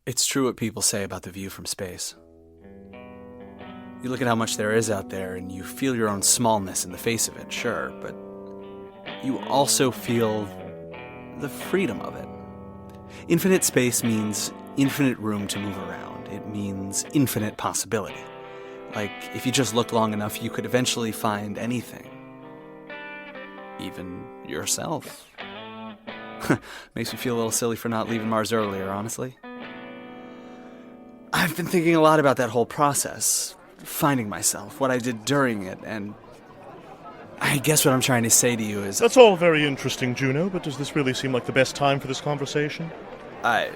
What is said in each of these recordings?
It's true what people say about the view from space. You look at how much there is out there and you feel your own smallness in the face of it, sure, but you also feel the freedom of it. Infinite space means infinite room to move around. It means infinite possibility. Like, if you just looked long enough, you could eventually find anything. Even yourself. Makes me feel a little silly for not leaving Mars earlier, honestly. I've been thinking a lot about that whole process, finding myself, what I did during it, and I guess what I'm trying to say to you is... That's all very interesting, Juno, but does this really seem like the best time for this conversation? I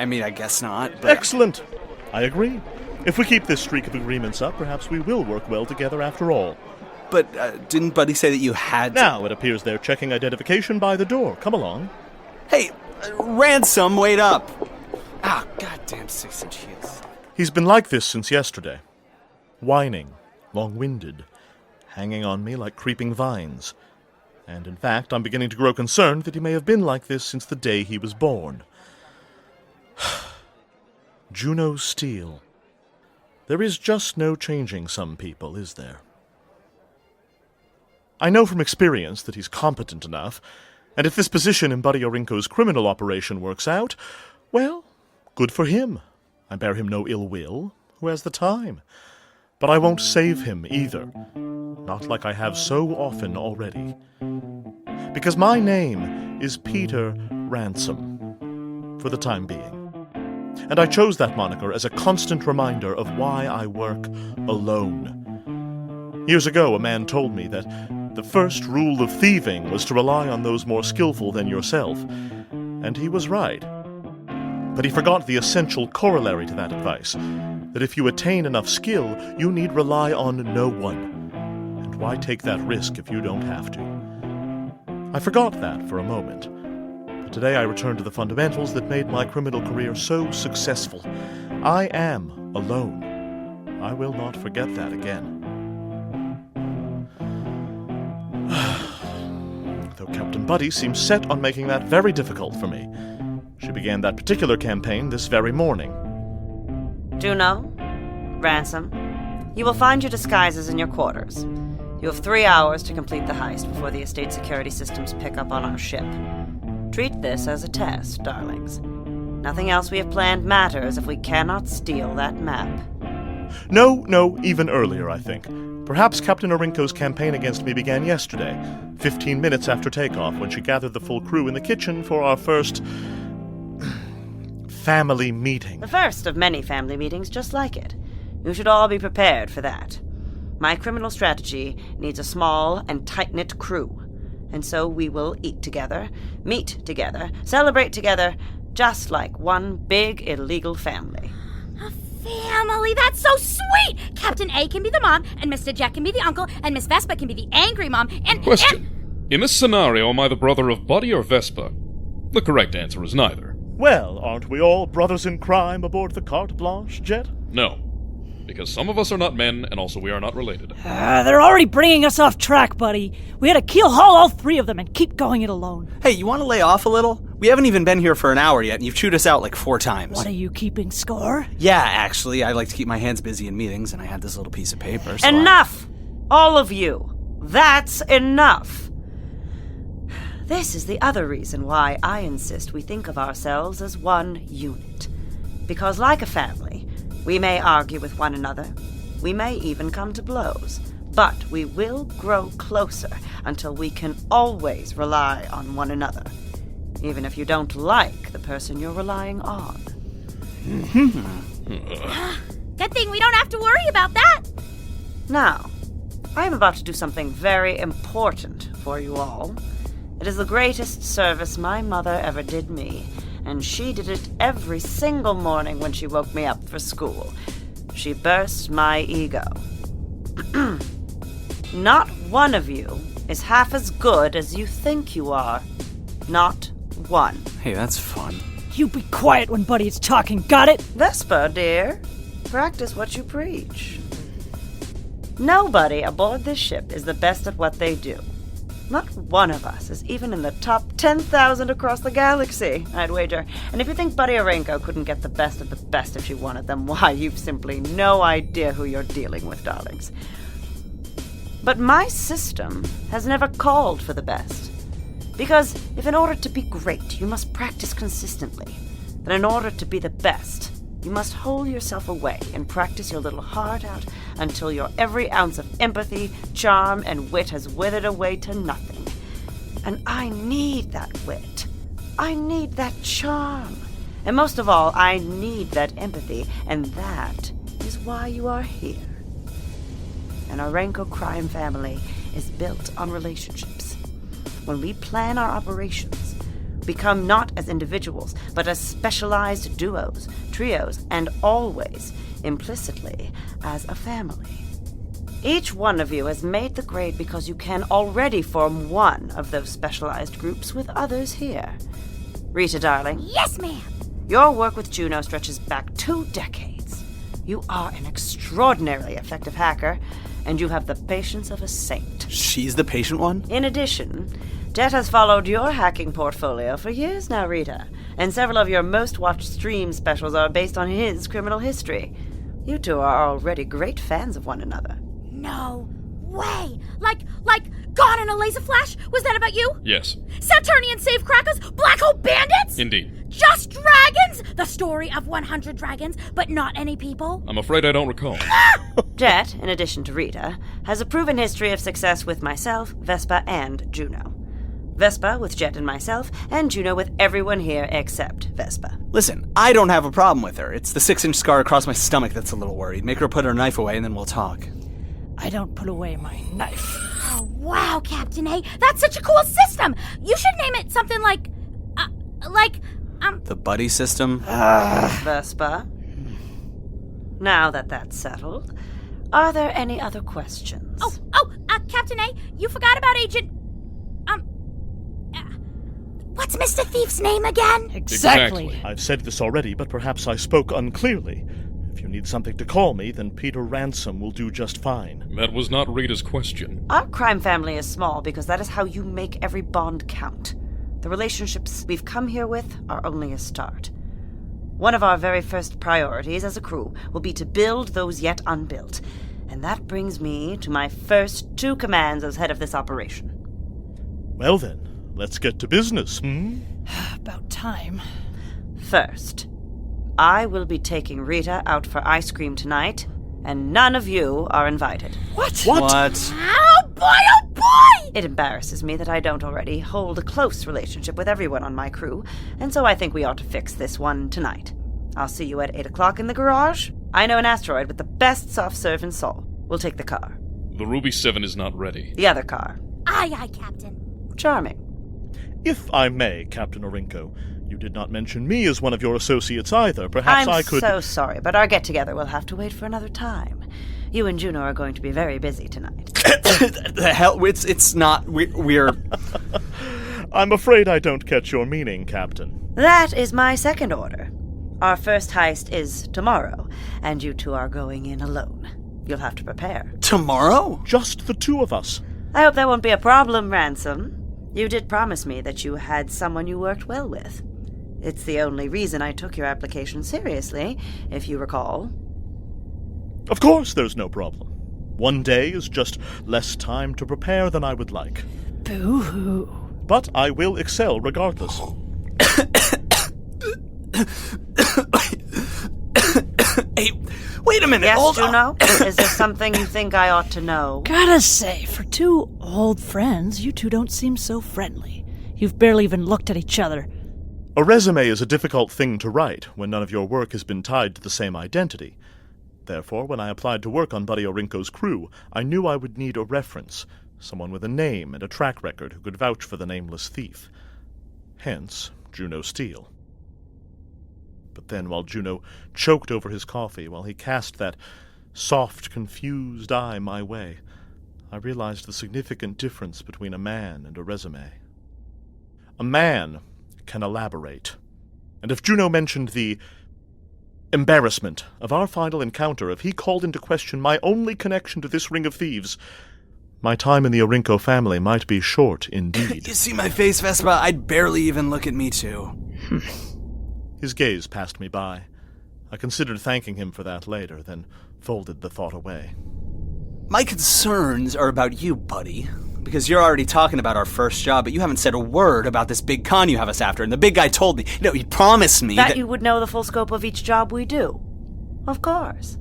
mean, I guess not, but... Excellent! I agree. If we keep this streak of agreements up, perhaps we will work well together after all. But didn't Buddy say that you had to... Now, it appears they're checking identification by the door. Come along. Hey, Ransom, wait up! Ah, goddamn 6-inch heels. He's been like this since yesterday. Whining, long-winded, hanging on me like creeping vines. And in fact, I'm beginning to grow concerned that he may have been like this since the day he was born. Juno Steele. There is just no changing some people, is there? I know from experience that he's competent enough, and if this position in Buddy Orinko's criminal operation works out, well, good for him. I bear him no ill will. Who has the time? But I won't save him either. Not like I have so often already. Because my name is Peter Ransom, for the time being. And I chose that moniker as a constant reminder of why I work alone. Years ago, a man told me that the first rule of thieving was to rely on those more skillful than yourself. And he was right. But he forgot the essential corollary to that advice, that if you attain enough skill, you need rely on no one. And why take that risk if you don't have to? I forgot that for a moment. But today I return to the fundamentals that made my criminal career so successful. I am alone. I will not forget that again. Though Captain Buddy seems set on making that very difficult for me. She began that particular campaign this very morning. Juno, Ransom, you will find your disguises in your quarters. You have 3 hours to complete the heist before the estate security systems pick up on our ship. Treat this as a test, darlings. Nothing else we have planned matters if we cannot steal that map. No, even earlier, I think. Perhaps Captain Orinko's campaign against me began yesterday, 15 minutes after takeoff, when she gathered the full crew in the kitchen for our first... family meeting. The first of many family meetings just like it. You should all be prepared for that. My criminal strategy needs a small and tight-knit crew. And so we will eat together, meet together, celebrate together, just like one big illegal family. Family, that's so sweet! Captain A can be the mom, and Mr. Jack can be the uncle, and Miss Vespa can be the angry mom, and... Question. In this scenario, am I the brother of Buddy or Vespa? The correct answer is neither. Well, aren't we all brothers in crime aboard the Carte Blanche jet? No. Because some of us are not men, and also we are not related. They're already bringing us off track, Buddy. We had to keel haul all 3 of them and keep going it alone. Hey, you want to lay off a little? We haven't even been here for an hour yet, and you've chewed us out like 4 times. What, are you keeping score? Yeah, actually, I like to keep my hands busy in meetings, and I had this little piece of paper, so Enough! All of you. That's enough. This is the other reason why I insist we think of ourselves as one unit. Because like a family, we may argue with one another. We may even come to blows. But we will grow closer until we can always rely on one another. Even if you don't like the person you're relying on. Good thing we don't have to worry about that. Now, I am about to do something very important for you all. It is the greatest service my mother ever did me, and she did it every single morning when she woke me up for school. She burst my ego. Not one of you is half as good as you think you are. Not one. Hey, that's fun. You be quiet when Buddy is talking, got it? Vespa, dear, practice what you preach. Nobody aboard this ship is the best at what they do. Not one of us is even in the top 10,000 across the galaxy, I'd wager. And if you think Buddy Orenko couldn't get the best of the best if she wanted them, why, you've simply no idea who you're dealing with, darlings. But my system has never called for the best. Because if in order to be great, you must practice consistently, then in order to be the best, you must hold yourself away and practice your little heart out until your every ounce of empathy, charm, and wit has withered away to nothing. And I need that wit. I need that charm. And most of all, I need that empathy, and that is why you are here. An Orenko crime family is built on relationships. When we plan our operations, we come not as individuals, but as specialized duos, trios, and always, implicitly, as a family. Each one of you has made the grade because you can already form one of those specialized groups with others here. Rita, darling. Yes, ma'am. Your work with Juno stretches back 2 decades. You are an extraordinarily effective hacker, and you have the patience of a saint. She's the patient one? In addition, Jet has followed your hacking portfolio for years now, Rita, and several of your most watched stream specials are based on his criminal history. You two are already great fans of one another. No way. Like, Gone in a Laser Flash? Was that about you? Yes, Saturnian Save Crackers? Black Hole Bandits? indeed. Just Dragons? The story of 100 dragons, but not any people? I'm afraid I don't recall. Jet, in addition to Rita, has a proven history of success with myself, Vespa, and Juno. Vespa with Jet and myself, and Juno with everyone here except Vespa. Listen, I don't have a problem with her. It's the 6-inch scar across my stomach that's a little worried. Make her put her knife away and then we'll talk. I don't put away my knife. Oh, wow, Captain A. That's such a cool system. You should name it something like... The buddy system? Vespa. Now that that's settled, are there any other questions? Captain A, you forgot about Agent... what's Mr. Thief's name again? Exactly. I've said this already, but perhaps I spoke unclearly. If you need something to call me, then Peter Ransom will do just fine. That was not Rita's question. Our crime family is small because that is how you make every bond count. The relationships we've come here with are only a start. One of our very first priorities as a crew will be to build those yet unbuilt. And that brings me to my first 2 commands as head of this operation. Well then, let's get to business, About time. First, I will be taking Rita out for ice cream tonight, and none of you are invited. What? What? Oh boy, oh boy! It embarrasses me that I don't already hold a close relationship with everyone on my crew, and so I think we ought to fix this one tonight. I'll see you at 8 o'clock in the garage. I know an asteroid with the best soft serve in Seoul. We'll take the car. The Ruby 7 is not ready. The other car. Aye, Captain. Charming. If I may, Captain Orenko, you did not mention me as one of your associates either. Perhaps I'm I could... so sorry, but our get-together will have to wait for another time. You and Juno are going to be very busy tonight. The hell? It's not. We're. I'm afraid I don't catch your meaning, Captain. That is my second order. Our first heist is tomorrow, and you two are going in alone. You'll have to prepare. Tomorrow? Just the 2 of us. I hope that won't be a problem, Ransom. You did promise me that you had someone you worked well with. It's the only reason I took your application seriously, if you recall. Of course there's no problem. One day is just less time to prepare than I would like. Boo-hoo. But I will excel regardless. Hey, wait a minute. Yes, Hold on. Juno? Is there something you think I ought to know? Gotta say, for 2 old friends, you two don't seem so friendly. You've barely even looked at each other. A resume is a difficult thing to write when none of your work has been tied to the same identity. Therefore, when I applied to work on Buddy Orenko's crew, I knew I would need a reference, someone with a name and a track record who could vouch for the nameless thief. Hence, Juno Steele. But then, while Juno choked over his coffee, while he cast that soft, confused eye my way, I realized the significant difference between a man and a resume. A man can elaborate. And if Juno mentioned the embarrassment of our final encounter, if he called into question my only connection to this ring of thieves, My time in the Orinko family might be short indeed. You see my face, Vespa? I'd barely even look at me too. His gaze passed me by. I considered thanking him for that later, then folded the thought away. My concerns are about you, buddy. Because you're already talking about our first job, but you haven't said a word about this big con you have us after. And the big guy told me, he promised me that you would know the full scope of each job we do. Of course.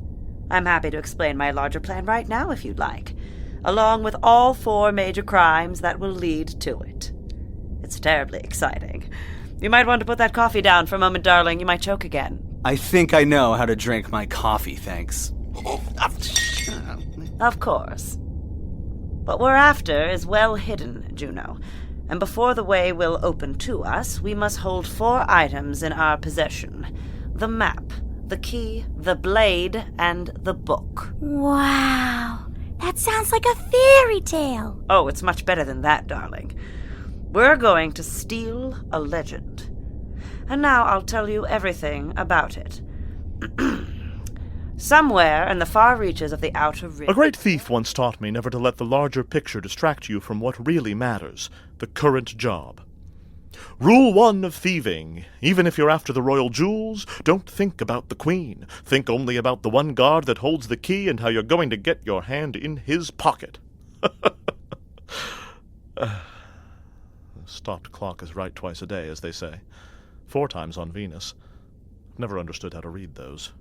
I'm happy to explain my larger plan right now if you'd like, along with all 4 major crimes that will lead to it. It's terribly exciting. You might want to put that coffee down for a moment, darling. You might choke again. I think I know how to drink my coffee, thanks. Of course. What we're after is well hidden, Juno. And before the way will open to us, we must hold 4 items in our possession. The map, the key, the blade, and the book. Wow. That sounds like a fairy tale. Oh, it's much better than that, darling. We're going to steal a legend. And now I'll tell you everything about it. Somewhere in the far reaches of the Outer Rim. A great thief once taught me never to let the larger picture distract you from what really matters, the current job. Rule 1 of thieving: even if you're after the royal jewels, don't think about the queen. Think only about the one guard that holds the key and how you're going to get your hand in his pocket. Stopped clock is right twice a day, as they say. 4 times on Venus. Never understood how to read those.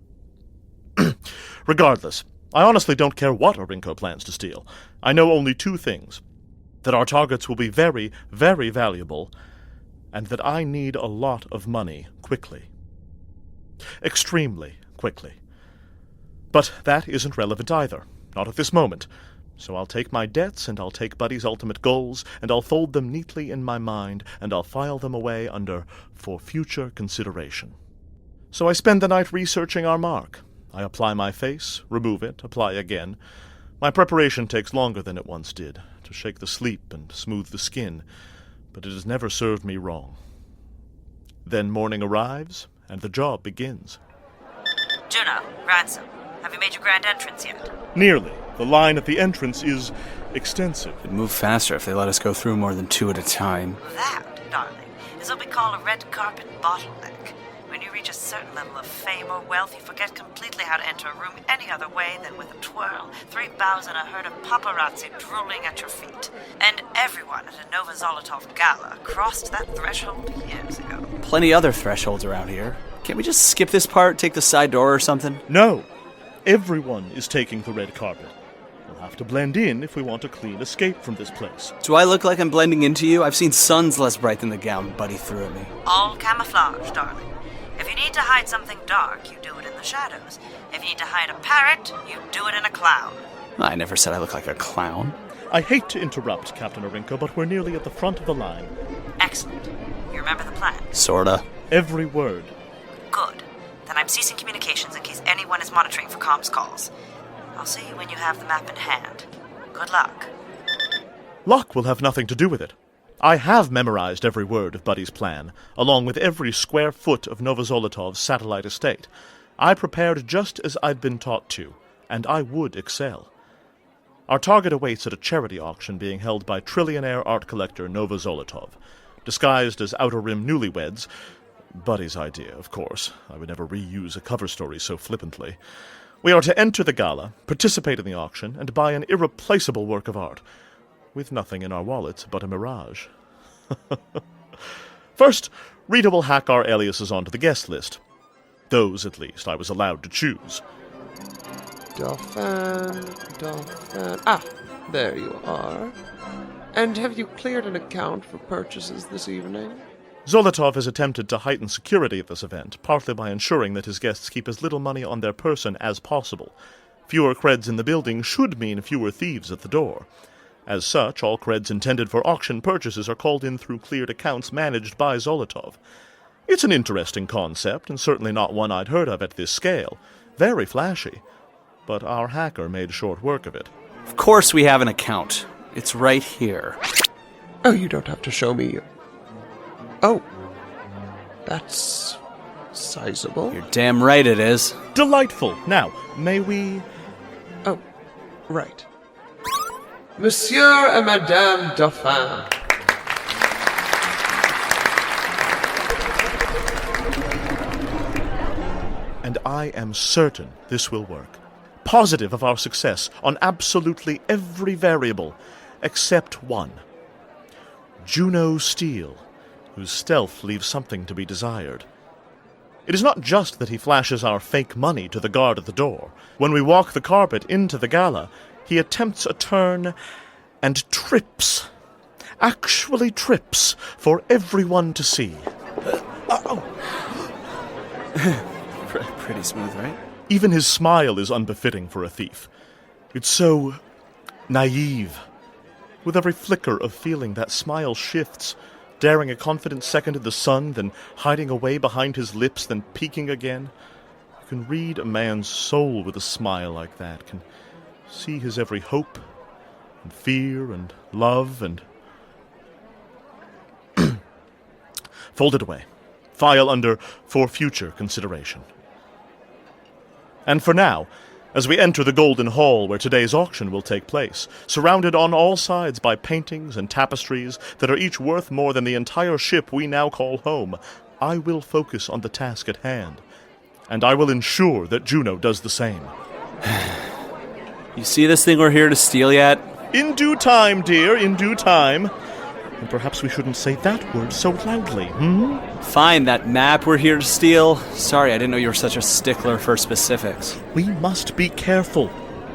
Regardless, I honestly don't care what Orinko plans to steal. I know only 2 things: that our targets will be very, very valuable, and that I need a lot of money quickly. Extremely quickly. But that isn't relevant either, not at this moment. So I'll take my debts, and I'll take Buddy's ultimate goals, and I'll fold them neatly in my mind, and I'll file them away under "for future consideration." So I spend the night researching our mark. I apply my face, remove it, apply again. My preparation takes longer than it once did, to shake the sleep and smooth the skin, but it has never served me wrong. Then morning arrives, and the job begins. Juno, ransom, have you made your grand entrance yet? Nearly. The line at the entrance is extensive. It'd move faster if they let us go through more than 2 at a time. That, darling, is what we call a red carpet bottleneck. When you reach a certain level of fame or wealth, you forget completely how to enter a room any other way than with a twirl, 3 bows, and a herd of paparazzi drooling at your feet. And everyone at a Nova Zolotov gala crossed that threshold years ago. Plenty other thresholds around here. Can't we just skip this part, take the side door or something? No. Everyone is taking the red carpet. We'll have to blend in if we want a clean escape from this place. Do I look like I'm blending into you? I've seen suns less bright than the gown Buddy threw at me. All camouflage, darling. If you need to hide something dark, you do it in the shadows. If you need to hide a parrot, you do it in a clown. I never said I look like a clown. I hate to interrupt, Captain Orinko, but we're nearly at the front of the line. Excellent. You remember the plan? Sorta. Every word. Good. Then I'm ceasing communications in case anyone is monitoring for comms calls. I'll see you when you have the map in hand. Good luck. Luck will have nothing to do with it. I have memorized every word of Buddy's plan, along with every square foot of Novozolotov's satellite estate. I prepared just as I'd been taught to, and I would excel. Our target awaits at a charity auction being held by trillionaire art collector Novozolotov. Disguised as Outer Rim newlyweds, Buddy's idea, of course. I would never reuse a cover story so flippantly. We are to enter the gala, participate in the auction, and buy an irreplaceable work of art, with nothing in our wallets but a mirage. First, Rita will hack our aliases onto the guest list. Those, at least, I was allowed to choose. Dauphin. Ah, there you are. And have you cleared an account for purchases this evening? Zolotov has attempted to heighten security at this event, partly by ensuring that his guests keep as little money on their person as possible. Fewer creds in the building should mean fewer thieves at the door. As such, all creds intended for auction purchases are called in through cleared accounts managed by Zolotov. It's an interesting concept, and certainly not one I'd heard of at this scale. Very flashy. But our hacker made short work of it. Of course we have an account. It's right here. Oh, you don't have to show me. Oh, that's sizable. You're damn right it is. Delightful. Now, may we... Oh, right. Monsieur and Madame Dauphin. And I am certain this will work. Positive of our success on absolutely every variable, except one. Juno Steele, whose stealth leaves something to be desired. It is not just that he flashes our fake money to the guard at the door. When we walk the carpet into the gala, he attempts a turn and trips. Actually trips for everyone to see. Pretty smooth, right? Even his smile is unbefitting for a thief. It's so naive. With every flicker of feeling, that smile shifts, daring a confident second in the sun, then hiding away behind his lips, then peeking again. You can read a man's soul with a smile like that, can see his every hope, and fear, and love, and... Fold it away. File under for future consideration. And for now, as we enter the Golden Hall where today's auction will take place, surrounded on all sides by paintings and tapestries that are each worth more than the entire ship we now call home, I will focus on the task at hand, and I will ensure that Juno does the same. You see this thing we're here to steal yet? In due time, dear, in due time. And perhaps we shouldn't say that word so loudly, Fine, that map we're here to steal. Sorry, I didn't know you were such a stickler for specifics. We must be careful.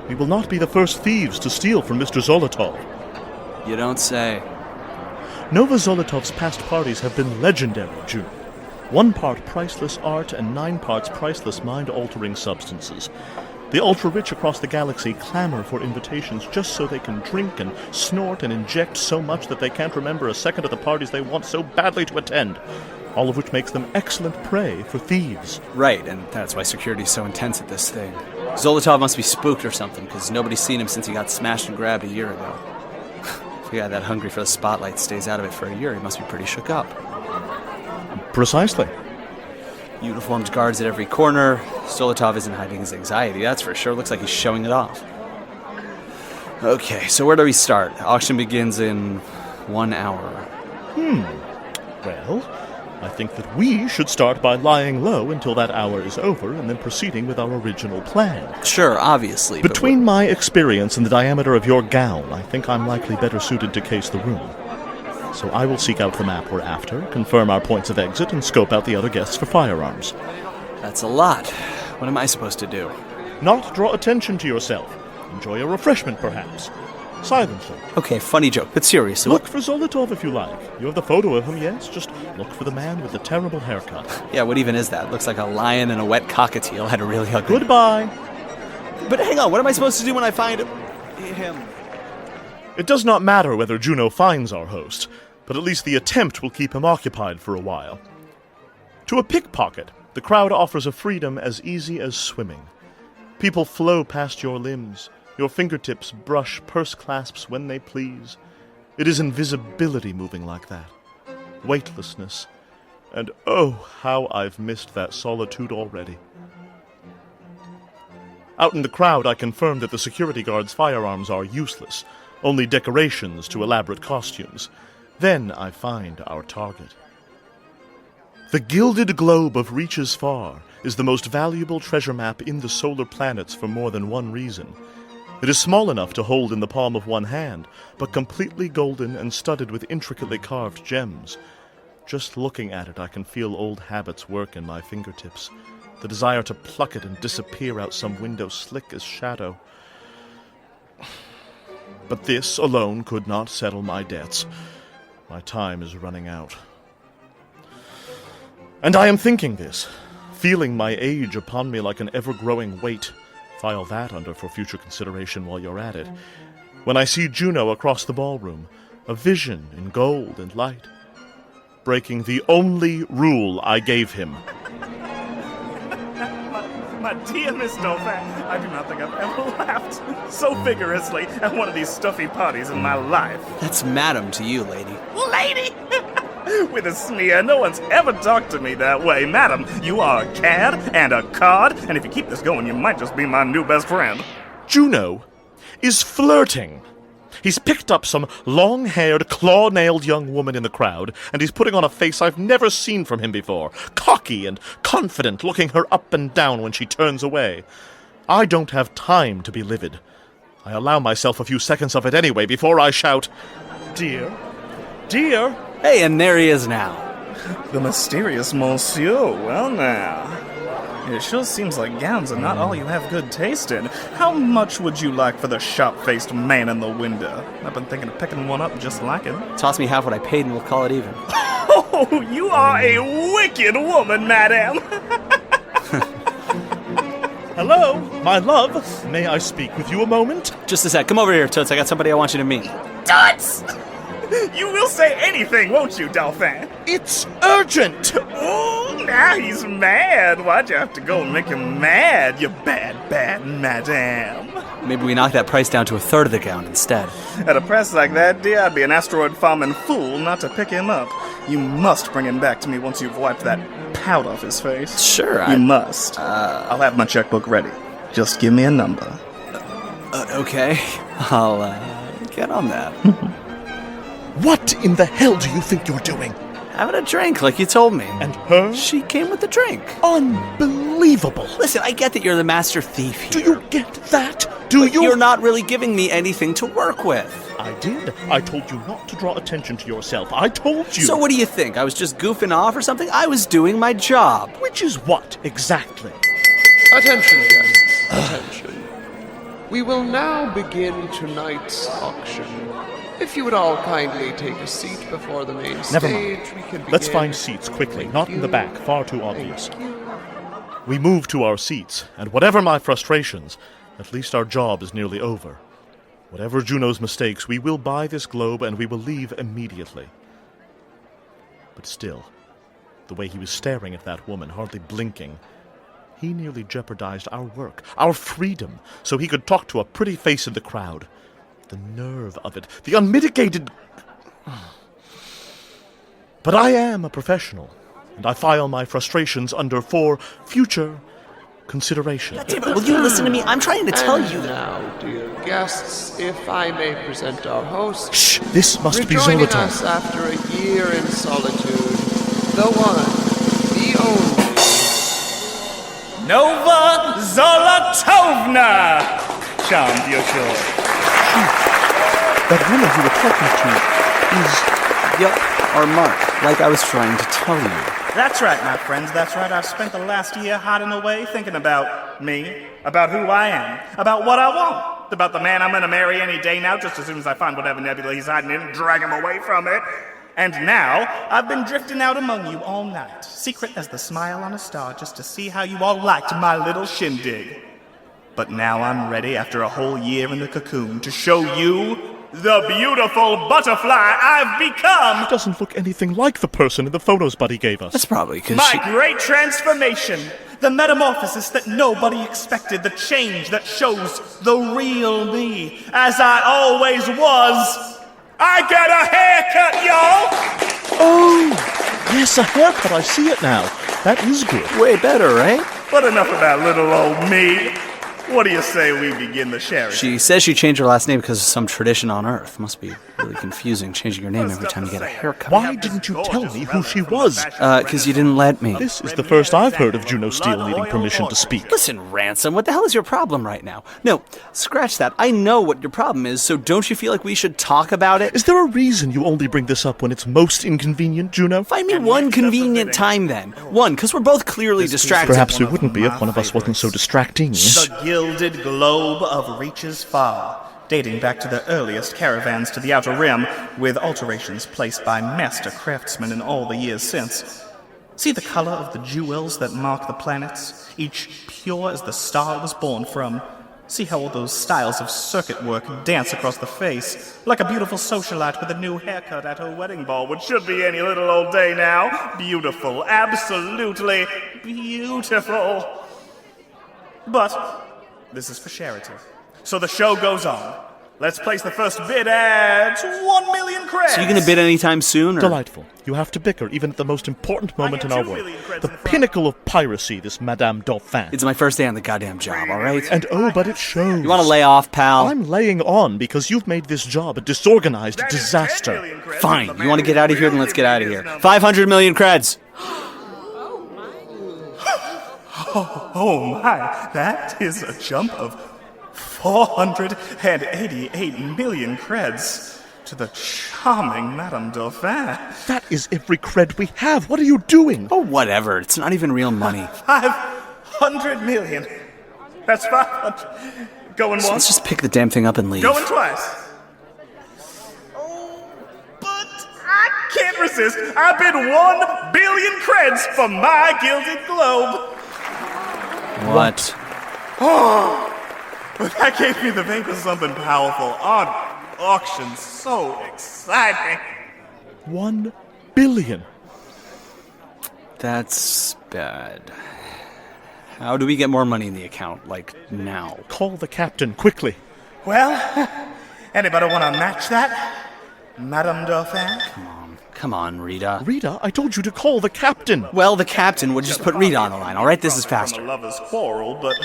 We will not be the first thieves to steal from Mr. Zolotov. You don't say. Nova Zolotov's past parties have been legendary, Juno. 1 part priceless art and 9 parts priceless mind-altering substances. The ultra-rich across the galaxy clamor for invitations just so they can drink and snort and inject so much that they can't remember a second of the parties they want so badly to attend, all of which makes them excellent prey for thieves. Right, and that's why security's so intense at this thing. Zolotov must be spooked or something, because nobody's seen him since he got smashed and grabbed a year ago. If a guy that hungry for the spotlight stays out of it for a year, he must be pretty shook up. Precisely. Uniformed guards at every corner. Zolotov isn't hiding his anxiety, that's for sure. Looks like he's showing it off. Okay, so where do we start? Auction begins in 1 hour. Well, I think that we should start by lying low until that hour is over and then proceeding with our original plan. Sure, obviously. but Between my experience and the diameter of your gown, I think I'm likely better suited to case the room. So I will seek out the map we're after, confirm our points of exit, and scope out the other guests for firearms. That's a lot. What am I supposed to do? Not draw attention to yourself. Enjoy a refreshment, perhaps. Silently. Okay, funny joke, but seriously. Look for Zolotov if you like. You have the photo of him, yes? Just look for the man with the terrible haircut. Yeah, what even is that? Looks like a lion and a wet cockatiel had a really ugly... Goodbye. But hang on, what am I supposed to do when I find him? It does not matter whether Juno finds our host, but at least the attempt will keep him occupied for a while. To a pickpocket, the crowd offers a freedom as easy as swimming. People flow past your limbs. Your fingertips brush purse clasps when they please. It is invisibility moving like that. Weightlessness. And oh, how I've missed that solitude already. Out in the crowd, I confirm that the security guard's firearms are useless, only decorations to elaborate costumes. Then I find our target. The gilded globe of Reaches Far is the most valuable treasure map in the solar planets for more than one reason. It is small enough to hold in the palm of one hand, but completely golden and studded with intricately carved gems. Just looking at it, I can feel old habits work in my fingertips. The desire to pluck it and disappear out some window slick as shadow. But this alone could not settle my debts. My time is running out. And I am thinking this, feeling my age upon me like an ever-growing weight. File that under for future consideration while you're at it. When I see Juno across the ballroom, a vision in gold and light, breaking the only rule I gave him. My dear Miss Dauphin, I do not think I've ever laughed so vigorously at one of these stuffy parties in my life. That's madam to you, lady. Lady! With a sneer, no one's ever talked to me that way. Madam, you are a cad and a card, and if you keep this going, you might just be my new best friend. Juno is flirting. He's picked up some long-haired, claw-nailed young woman in the crowd, and he's putting on a face I've never seen from him before, cocky and confident, looking her up and down when she turns away. I don't have time to be livid. I allow myself a few seconds of it anyway before I shout, "Dear, dear!" Hey, and there he is now. The mysterious monsieur. Well, now. It sure seems like gowns are not all you have good taste in. How much would you like for the sharp-faced man in the window? I've been thinking of picking one up just like him. Toss me half what I paid and we'll call it even. Oh, you are a wicked woman, madame. Hello, my love. May I speak with you a moment? Just a sec. Come over here, Toots. I got somebody I want you to meet. Toots! You will say anything, won't you, Dauphin? It's urgent! Oh, now he's mad. Why'd you have to go and make him mad, you bad, bad madame? Maybe we knock that price down to a third of the gown instead. At a price like that, dear, I'd be an asteroid-farming fool not to pick him up. You must bring him back to me once you've wiped that pout off his face. Sure, You must. I'll have my checkbook ready. Just give me a number. Okay. I'll, get on that. What in the hell do you think you're doing? Having a drink, like you told me. And her? She came with the drink. Unbelievable! Listen, I get that you're the master thief here. Do you get that? Do you? You're not really giving me anything to work with. I did. I told you not to draw attention to yourself. I told you. So what do you think? I was just goofing off or something? I was doing my job. Which is what, exactly? Attention, guests. Attention. We will now begin tonight's auction. If you would all kindly take a seat before the main Never stage, mind. we can begin. Let's find seats quickly, not in the back, far too obvious. We move to our seats, and whatever my frustrations, at least our job is nearly over. Whatever Juno's mistakes, we will buy this globe and we will leave immediately. But still, the way he was staring at that woman, hardly blinking, he nearly jeopardized our work, our freedom, so he could talk to a pretty face in the crowd. The nerve of it, the unmitigated... But I am a professional, and I file my frustrations for future consideration. Will you listen to me? I'm trying to tell you that. Now, dear guests, if I may present our host. Shh! This must be Rejoining Zoloton. us after a year in solitude, the one, the only. Nova Zolotovna! Charmed, you're sure. That woman you were talking to is... Yep, or Mark, like I was trying to tell you. That's right, my friends, that's right. I've spent the last year hiding away thinking about me, about who I am, about what I want, about the man I'm gonna marry any day now, just as soon as I find whatever nebula he's hiding in and drag him away from it. And now, I've been drifting out among you all night, secret as the smile on a star, just to see how you all liked my little shindig. But now I'm ready, after a whole year in the cocoon, to show you the beautiful butterfly I've become! She doesn't look anything like the person in the photos Buddy gave us. That's probably because My great transformation! The metamorphosis that nobody expected, the change that shows the real me, as I always was. I got a haircut, y'all! Oh! Yes, a haircut. I see it now. That is good. way better, right? But enough about little old me. What do you say we begin the charity? She says she changed her last name because of some tradition on Earth. Must be really confusing changing your name every time you get a haircut. Why didn't you tell me who she was? Because you didn't let me. This is the first I've heard of Juno Steele needing permission to speak. Listen, Ransom, what the hell is your problem right now? No, scratch that. I know what your problem is, so don't you feel like we should talk about it? Is there a reason you only bring this up when it's most inconvenient, Juno? Find me one convenient time then. One, because we're both clearly distracted. Perhaps we wouldn't be if one of us wasn't so distracting. The gilded globe of reaches far, dating back to the earliest caravans to the Outer Rim, with alterations placed by master craftsmen in all the years since. See the color of the jewels that mark the planets, each pure as the star it was born from. See how all those styles of circuit work dance across the face, like a beautiful socialite with a new haircut at her wedding ball, which should be any little old day now. Beautiful, absolutely beautiful. But this is for charity. So the show goes on. Let's place the first bid at 1 million creds. So you gonna bid anytime soon? Or? Delightful. You have to bicker even at the most important moment in our work. The pinnacle of piracy, this Madame Dauphin. It's my first day on the goddamn job, alright? And oh, but it shows. You wanna lay off, pal? I'm laying on because you've made this job a disorganized disaster. Fine. You wanna get out of here? Then let's get out of here. 500 million creds! Oh my, that is a jump of 488 million creds to the charming Madame Dauphin. That is every cred we have. What are you doing? Oh, whatever. It's not even real money. 500 million. That's 500. Going So let's once. just pick the damn thing up and leave. Going twice. Oh, but I can't resist. I bid 1 billion creds for my gilded globe. What? Oh, but that gave me the bank of something powerful on auction. So exciting. 1 billion. That's bad. How do we get more money in the account? Like, now? Call the captain, quickly. Well, anybody want to match that? Madame Dauphin? Come on, Rita. Rita, I told you to call the captain. Well, the captain would just put Rita on the line, alright? This is From faster. a lover's quarrel, but...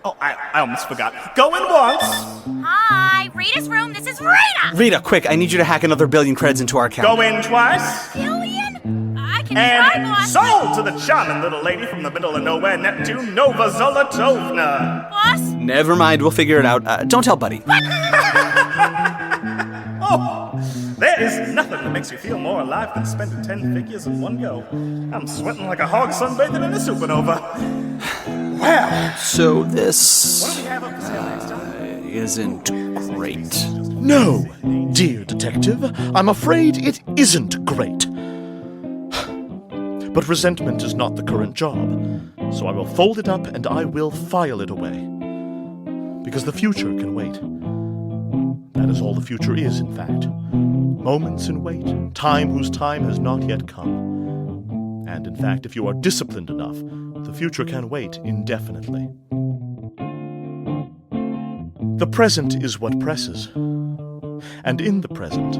Oh, I almost forgot. Going once. Hi, Rita's room. This is Rita. Rita, quick, I need you to hack another billion creds into our account. Going twice. Billion? I can try, And boss. sold to the charming little lady from the middle of nowhere, Neptune Nova Zolotovna. Boss? Never mind, we'll figure it out. Don't tell Buddy. Oh, there is nothing that makes you feel more alive than spending 10 figures in one go. I'm sweating like a hog sunbathing in a supernova. Well, So this what do we have up for sale next time? isn't great. No, dear detective, I'm afraid it isn't great. But resentment is not the current job, so I will fold it up and I will file it away. Because the future can wait. That is all the future is, in fact. Moments in wait, time whose time has not yet come. And in fact, if you are disciplined enough, the future can wait indefinitely. The present is what presses. And in the present,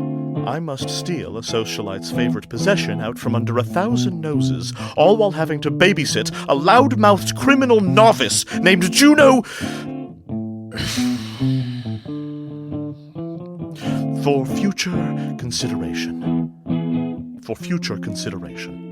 I must steal a socialite's favorite possession out from under 1,000 noses, all while having to babysit a loud-mouthed criminal novice named Juno... For future consideration. For future consideration.